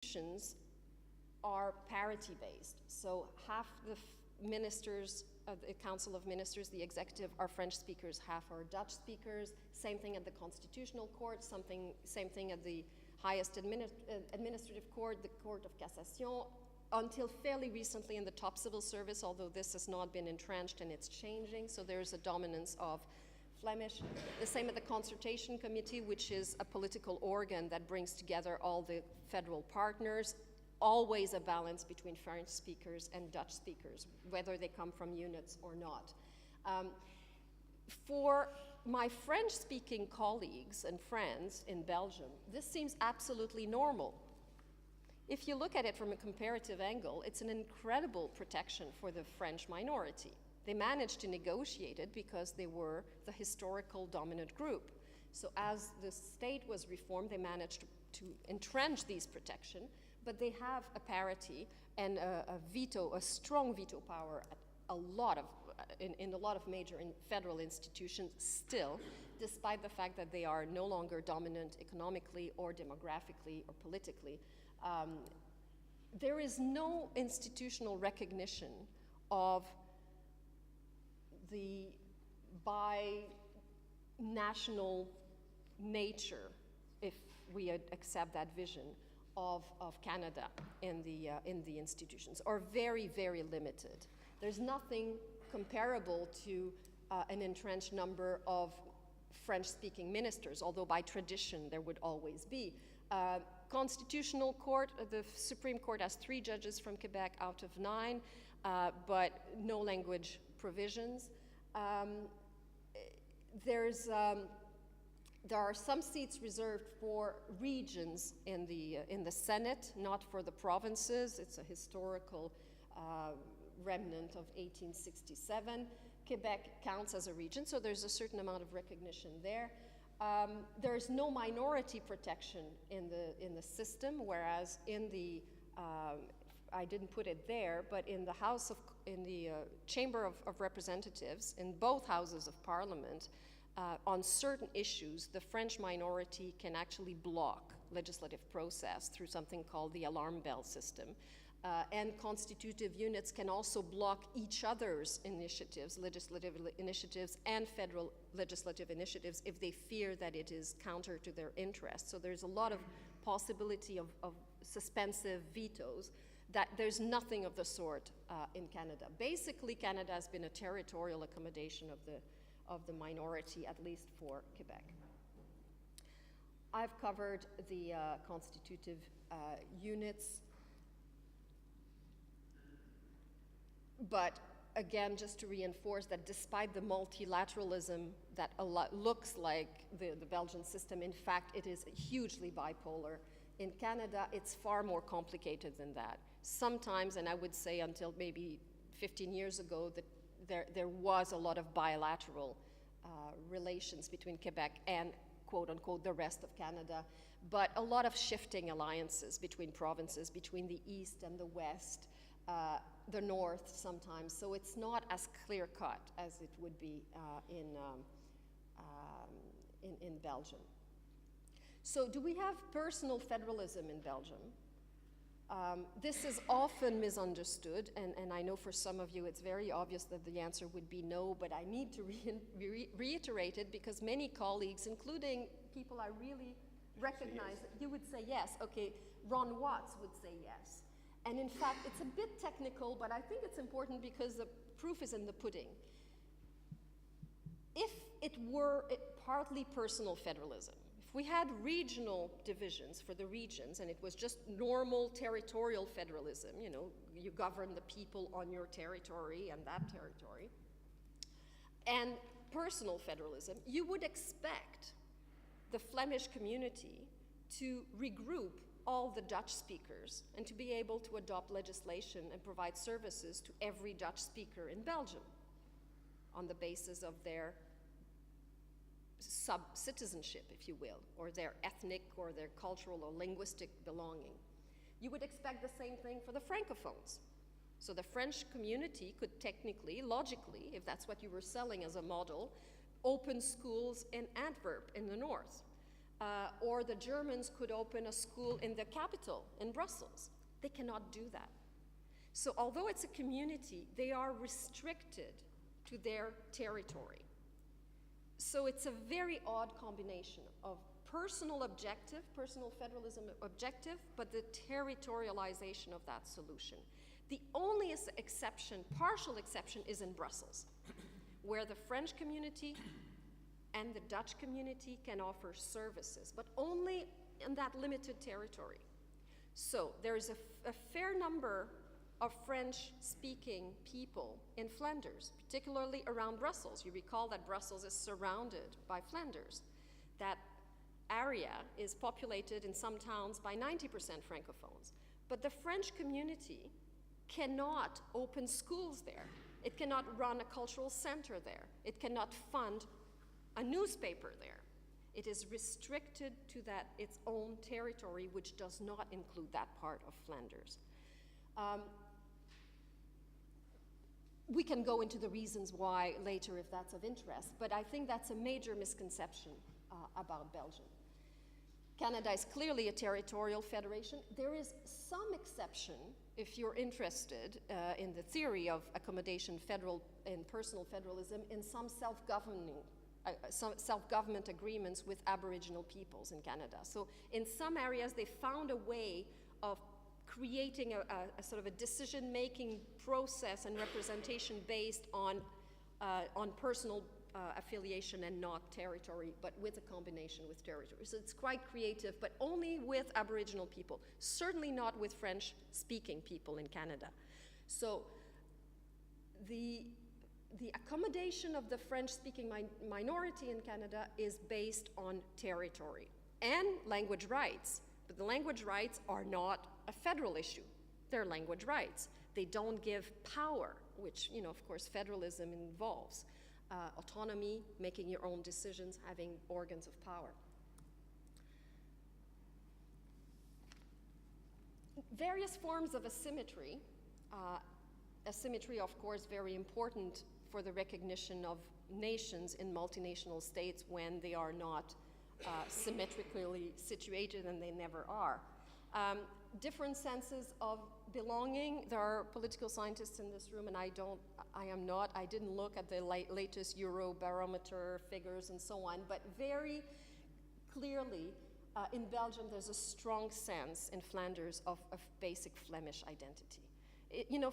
institutions are parity-based. So half the ministers of the Council of Ministers, the executive, are French speakers, half are Dutch speakers. Same thing at the Constitutional Court, same thing at the highest administrative court, the Court of Cassation. Until fairly recently in the top civil service, although this has not been entrenched and it's changing, so there's a dominance of Flemish. The same at the Consultation Committee, which is a political organ that brings together all the federal partners. Always a balance between French speakers and Dutch speakers, whether they come from units or not. For my French-speaking colleagues and friends in Belgium, this seems absolutely normal. If you look at it from a comparative angle, it's an incredible protection for the French minority. They managed to negotiate it because they were the historical dominant group. So as the state was reformed, they managed to entrench these protections, but they have a parity and a strong veto power at in a lot of major federal institutions still, despite the fact that they are no longer dominant economically or demographically or politically. There is no institutional recognition of the bi-national nature, if we accept that vision, of Canada in the institutions, or very, very limited. There's nothing comparable to an entrenched number of French-speaking ministers, although by tradition there would always be. Constitutional Court, the Supreme Court has 3 judges from Quebec out of 9, but no language provisions. There are some seats reserved for regions in the Senate, not for the provinces. It's a historical remnant of 1867. Quebec counts as a region, so there's a certain amount of recognition there. There's no minority protection in the system, whereas in the I didn't put it there, but in the Chamber of Representatives, in both houses of Parliament, on certain issues, the French minority can actually block legislative process through something called the alarm bell system. And constitutive units can also block each other's initiatives, legislative initiatives and federal legislative initiatives, if they fear that it is counter to their interests. So there's a lot of possibility of suspensive vetoes. That there's nothing of the sort in Canada. Basically, Canada has been a territorial accommodation of the minority, at least for Quebec. I've covered the constitutive units. But again, just to reinforce that despite the multilateralism that looks like the Belgian system, in fact, it is hugely bipolar. In Canada, it's far more complicated than that. Sometimes, and I would say until maybe 15 years ago, that there was a lot of bilateral relations between Quebec and, quote unquote, the rest of Canada, but a lot of shifting alliances between provinces, between the East and the West, the North sometimes. So it's not as clear-cut as it would be in Belgium. So do we have personal federalism in Belgium? This is often misunderstood, and I know for some of you it's very obvious that the answer would be no, but I need to reiterate it because many colleagues, including people I really recognize, you would say yes. Okay, Ron Watts would say yes. And in fact, it's a bit technical, but I think it's important because the proof is in the pudding. If it were partly personal federalism, if we had regional divisions for the regions and it was just normal territorial federalism, you know, you govern the people on your territory and that territory, and personal federalism, you would expect the Flemish community to regroup all the Dutch speakers and to be able to adopt legislation and provide services to every Dutch speaker in Belgium on the basis of their sub-citizenship, if you will, or their ethnic or their cultural or linguistic belonging. You would expect the same thing for the Francophones. So the French community could technically, logically, if that's what you were selling as a model, open schools in Antwerp in the north. or the Germans could open a school in the capital, in Brussels. They cannot do that. So although it's a community, they are restricted to their territory. So it's a very odd combination of personal objective, personal federalism objective, but the territorialization of that solution. The only exception, partial exception, is in Brussels, where the French community and the Dutch community can offer services, but only in that limited territory. So there's a fair number of French-speaking people in Flanders, particularly around Brussels. You recall that Brussels is surrounded by Flanders. That area is populated in some towns by 90% Francophones. But the French community cannot open schools there. It cannot run a cultural center there. It cannot fund a newspaper there. It is restricted to its own territory, which does not include that part of Flanders. We can go into the reasons why later if that's of interest, but I think that's a major misconception about Belgium. Canada is clearly a territorial federation. There is some exception, if you're interested in the theory of accommodation federal and personal federalism, in some self-government agreements with Aboriginal peoples in Canada. So in some areas, they found a way of creating a sort of a decision-making process and representation based on personal affiliation and not territory, but with a combination with territory. So it's quite creative, but only with Aboriginal people, certainly not with French-speaking people in Canada. So the accommodation of the French-speaking minority in Canada is based on territory and language rights. But the language rights are not a federal issue. They're language rights. They don't give power, which, of course, federalism involves. Autonomy, making your own decisions, having organs of power. Various forms of asymmetry. Asymmetry, of course, very important for the recognition of nations in multinational states when they are not symmetrically situated, and they never are. Different senses of belonging. There are political scientists in this room, and I didn't look at the latest Eurobarometer figures and so on, but very clearly in Belgium there's a strong sense in Flanders of basic Flemish identity.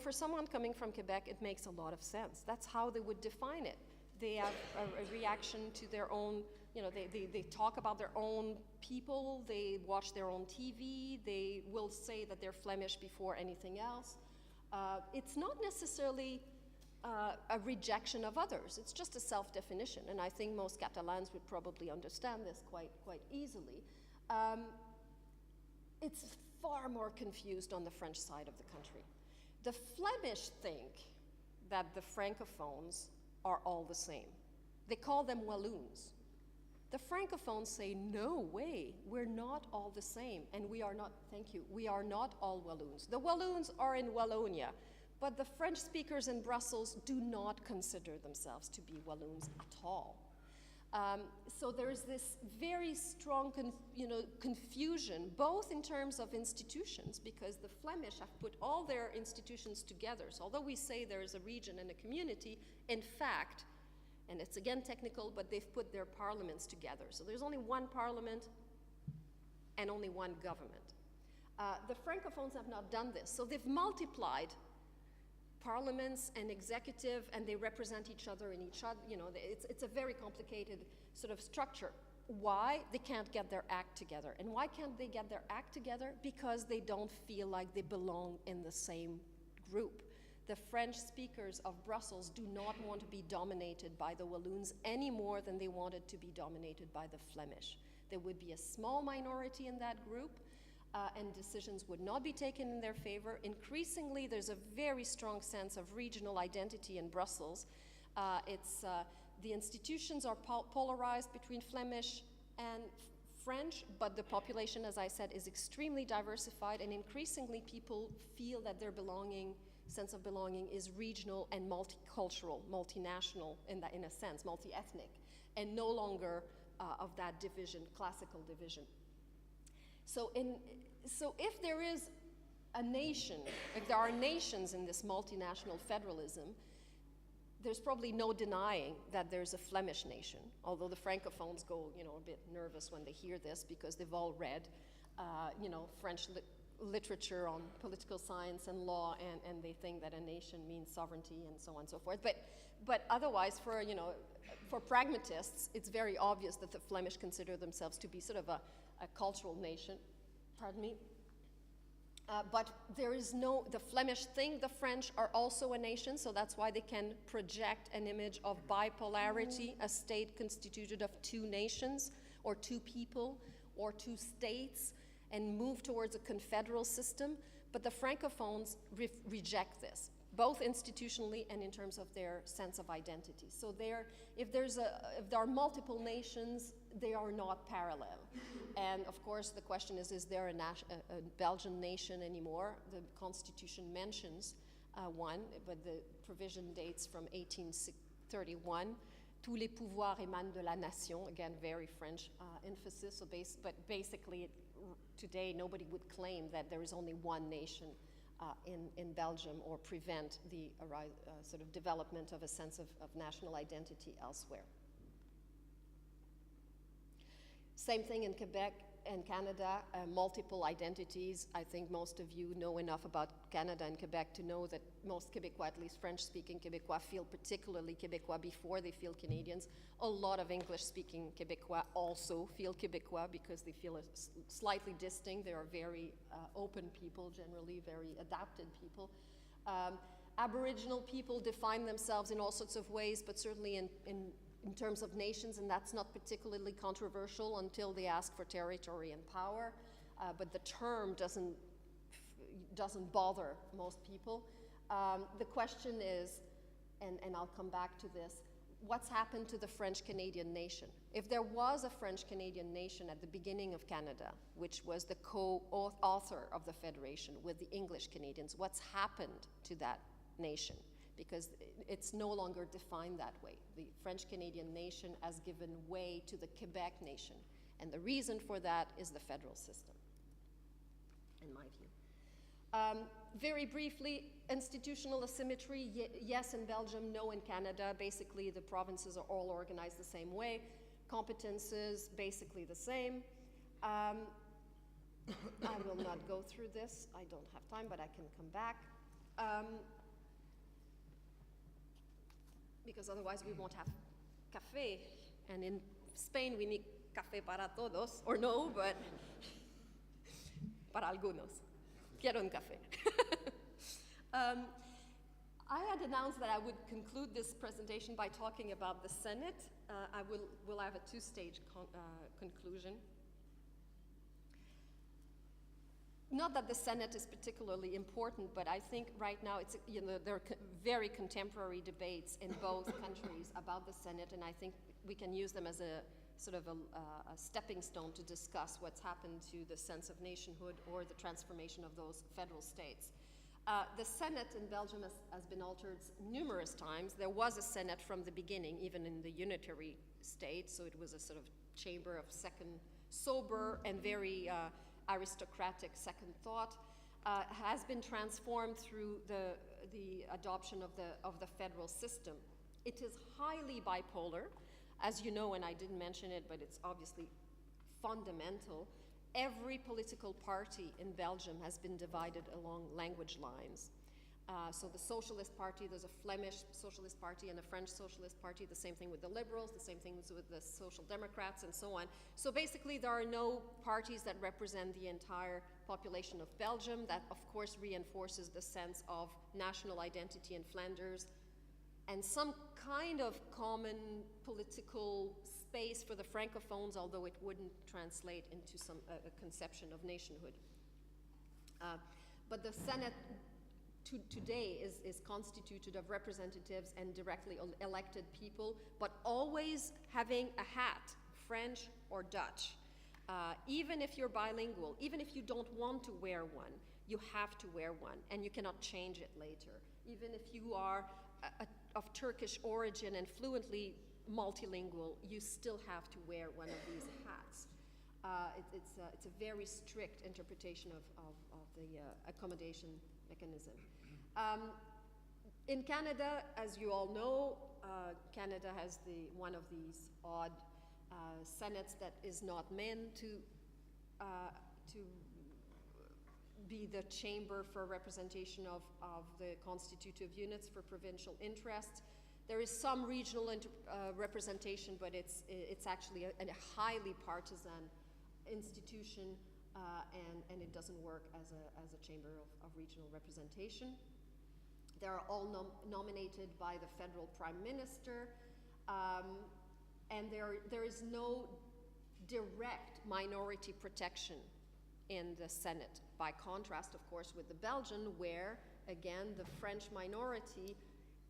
For someone coming from Quebec, it makes a lot of sense. That's how they would define it. They have a reaction to their own, they talk about their own people, they watch their own TV, they will say that they're Flemish before anything else. It's not necessarily a rejection of others, it's just a self-definition, and I think most Catalans would probably understand this quite easily. It's far more confused on the French side of the country. The Flemish think that the Francophones are all the same. They call them Walloons. The Francophones say, no way, we're not all the same, and we are not all Walloons. The Walloons are in Wallonia, but the French speakers in Brussels do not consider themselves to be Walloons at all. So there's this very strong confusion, both in terms of institutions, because the Flemish have put all their institutions together. So although we say there is a region and a community, in fact, and it's again technical, but they've put their parliaments together. So there's only one parliament and only one government. The Francophones have not done this. So they've multiplied parliaments and executive, and they represent each other in each other. It's a very complicated sort of structure. Why? They can't get their act together. And why can't they get their act together? Because they don't feel like they belong in the same group. The French speakers of Brussels do not want to be dominated by the Walloons any more than they wanted to be dominated by the Flemish. There would be a small minority in that group, and decisions would not be taken in their favor. Increasingly, there's a very strong sense of regional identity in Brussels. The institutions are polarized between Flemish and French, but the population, as I said, is extremely diversified, and increasingly people feel that their sense of belonging is regional and multicultural, multinational in a sense, multi-ethnic, and no longer of that division, classical division. So if there is a nation, if there are nations in this multinational federalism, there's probably no denying that there's a Flemish nation, although the Francophones go, a bit nervous when they hear this because they've all read, French literature on political science and law, and they think that a nation means sovereignty and so on and so forth. But otherwise, for pragmatists, it's very obvious that the Flemish consider themselves to be sort of a cultural nation. Pardon me. But there is the Flemish think the French are also a nation, so that's why they can project an image of bipolarity, a state constituted of two nations, or two people, or two states, and move towards a confederal system. But the Francophones reject this, both institutionally and in terms of their sense of identity. So if there are multiple nations, they are not parallel. And of course, the question is there a Belgian nation anymore? The Constitution mentions one, but the provision dates from 1831. Tous les pouvoirs émanent de la nation. Again, very French emphasis. But basically, today, nobody would claim that there is only one nation in Belgium or prevent the sort of development of a sense of national identity elsewhere. Same thing in Quebec and Canada, multiple identities. I think most of you know enough about Canada and Quebec to know that most Quebecois, at least French-speaking Quebecois, feel particularly Quebecois before they feel Canadians. A lot of English-speaking Quebecois also feel Quebecois because they feel slightly distinct. They are very open people, generally very adapted people. Aboriginal people define themselves in all sorts of ways, but certainly in terms of nations, and that's not particularly controversial until they ask for territory and power. But the term doesn't bother most people. The question is, and I'll come back to this, what's happened to the French-Canadian nation? If there was a French-Canadian nation at the beginning of Canada, which was the co-author of the Federation with the English Canadians, what's happened to that nation? Because it's no longer defined that way. The French-Canadian nation has given way to the Quebec nation. And the reason for that is the federal system, in my view. Very briefly, institutional asymmetry, yes in Belgium, no in Canada. Basically, the provinces are all organized the same way. Competences, basically the same. I will not go through this. I don't have time, but I can come back. Because otherwise we won't have café. And in Spain we need café para todos, or no, but para algunos. Quiero un café. I had announced that I would conclude this presentation by talking about the Senate. I will have a two-stage conclusion. Not that the Senate is particularly important, but I think right now there are very contemporary debates in both countries about the Senate, and I think we can use them as a sort of a stepping stone to discuss what's happened to the sense of nationhood or the transformation of those federal states. The Senate in Belgium has been altered numerous times. There was a Senate from the beginning, even in the unitary state, so it was a sort of chamber of second sober and very aristocratic second thought, has been transformed through the adoption of the federal system. It is highly bipolar, as you know, and I didn't mention it, but it's obviously fundamental. Every political party in Belgium has been divided along language lines. So the Socialist Party, there's a Flemish Socialist Party and a French Socialist Party, the same thing with the Liberals, the same thing with the Social Democrats, and so on. So basically there are no parties that represent the entire population of Belgium. That, of course, reinforces the sense of national identity in Flanders and some kind of common political space for the Francophones, although it wouldn't translate into a conception of nationhood. But the Senate today is constituted of representatives and directly elected people, but always having a hat, French or Dutch. Even if you're bilingual, even if you don't want to wear one, you have to wear one, and you cannot change it later. Even if you are of Turkish origin and fluently multilingual, you still have to wear one of these hats. It's a very strict interpretation of the accommodation mechanism. In Canada, as you all know, Canada has one of these odd senates that is not meant to be the chamber for representation of the constitutive units for provincial interests. There is some regional representation, but it's actually a highly partisan institution, and it doesn't work as a chamber of regional representation. They are all nominated by the federal prime minister, and there is no direct minority protection in the Senate, by contrast, of course, with the Belgian, where, again, the French minority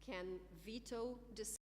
can veto decisions